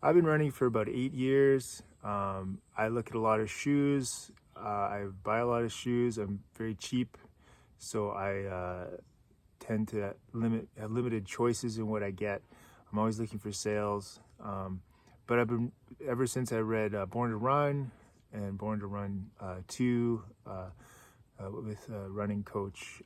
I've been running for about 8 years. I look at a lot of shoes. I buy a lot of shoes. I'm very cheap, so I tend to have limited choices in what I get. I'm always looking for sales. But I've been, ever since I read Born to Run and Born to Run 2 with running coach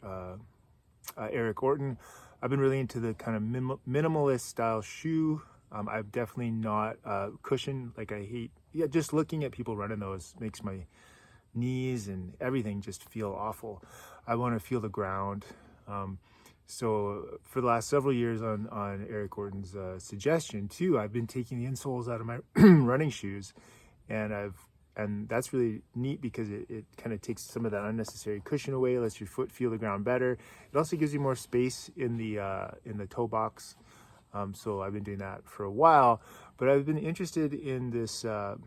Eric Orton, I've been really into the kind of minimalist style shoe. I'm definitely not cushion. Like I hate, just looking at people running those makes my knees and everything just feel awful. I want to feel the ground. So for the last several years on Eric Orton's suggestion too, I've been taking the insoles out of my running shoes, and that's really neat because it kind of takes some of that unnecessary cushion away, lets your foot feel the ground better. It also gives you more space in the toe box. So I've been doing that for a while, but I've been interested in this. Born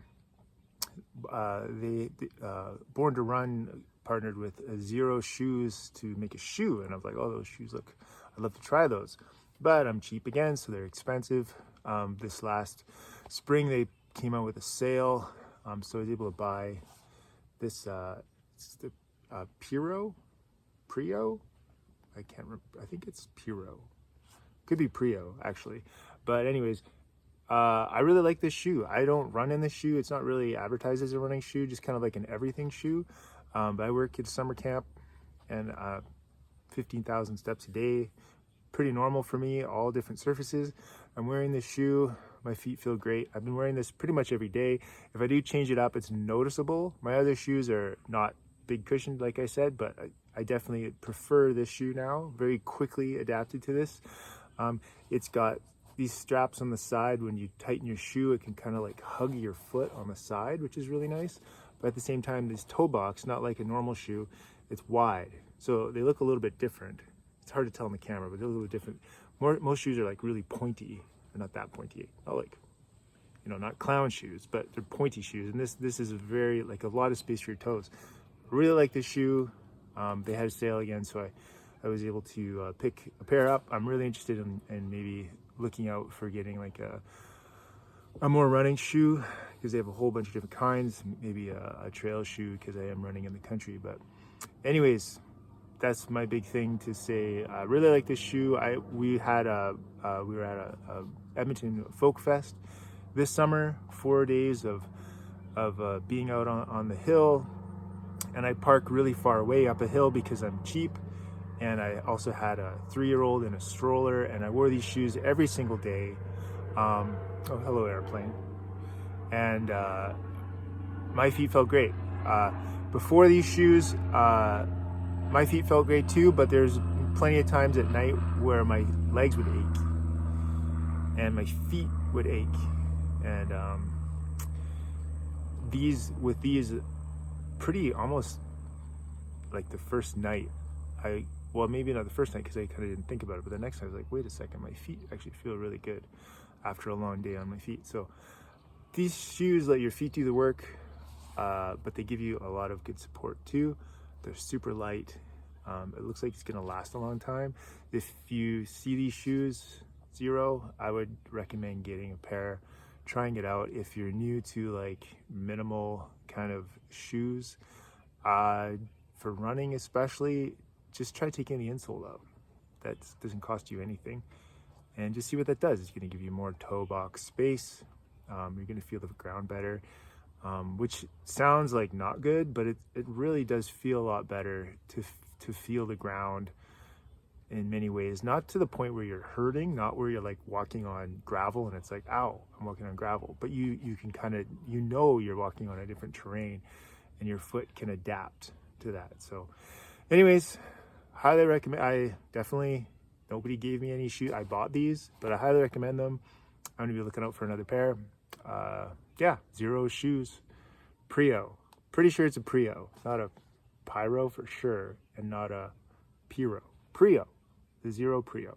to Run partnered with Xero shoes to make a shoe, and I was like, oh, those shoes look, I'd love to try those, but I'm cheap again, so they're expensive. This last spring they came out with a sale, so I was able to buy this it's the Prio. I can't remember, I think it's Piro, could be Prio actually, but anyways, I really like this shoe. I don't run in this shoe. It's not really advertised as a running shoe, just kind of like an everything shoe. But I work at summer camp, and 15,000 steps a day, pretty normal for me, all different surfaces. I'm wearing this shoe. My feet feel great. I've been wearing this pretty much every day. If I do change it up, it's noticeable. My other shoes are not big cushioned, like I said, but I definitely prefer this shoe now. Very quickly adapted to this. It's got these straps on the side. When you tighten your shoe, it can kind of like hug your foot on the side, which is really nice. But at the same time, this toe box, not like a normal shoe, it's wide. So they look a little bit different. It's hard to tell on the camera, but they're a little different. Most shoes are like really pointy. They're not that pointy. Not like, not clown shoes, but they're pointy shoes. And this is very, like a lot of space for your toes. I really like this shoe. They had a sale again, so I was able to pick a pair up. I'm really interested in maybe looking out for getting like a more running shoe, because they have a whole bunch of different kinds. Maybe a trail shoe, because I am running in the country. But anyways, that's my big thing to say. I really like this shoe. We were at a Edmonton Folk Fest this summer, 4 days of being out on the hill, and I park really far away up a hill because I'm cheap. And I also had a 3-year-old in a stroller, and I wore these shoes every single day. Oh, hello, airplane. And my feet felt great. Before these shoes, my feet felt great too, but there's plenty of times at night where my legs would ache and my feet would ache. And these pretty almost like the first night, well, maybe not the first night because I kind of didn't think about it, but the next night I was like, wait a second, my feet actually feel really good after a long day on my feet. So these shoes let your feet do the work, but they give you a lot of good support too. They're super light. It looks like it's gonna last a long time. If you see these shoes, Xero, I would recommend getting a pair, trying it out. If you're new to like minimal kind of shoes, for running especially, just try taking the insole out. That doesn't cost you anything, and just see what that does. It's going to give you more toe box space. You're going to feel the ground better, which sounds like not good, but it really does feel a lot better to feel the ground in many ways. Not to the point where you're hurting, not where you're like walking on gravel and it's like, ow, I'm walking on gravel, but you can kind of, you're walking on a different terrain, and your foot can adapt to that. So anyways, highly recommend. Nobody gave me any shoes. I bought these, but I highly recommend them. I'm gonna be looking out for another pair. Xero shoes, Prio. Pretty sure it's a Prio. It's not a Pyro for sure, and not a Piro. Prio, the Xero Prio.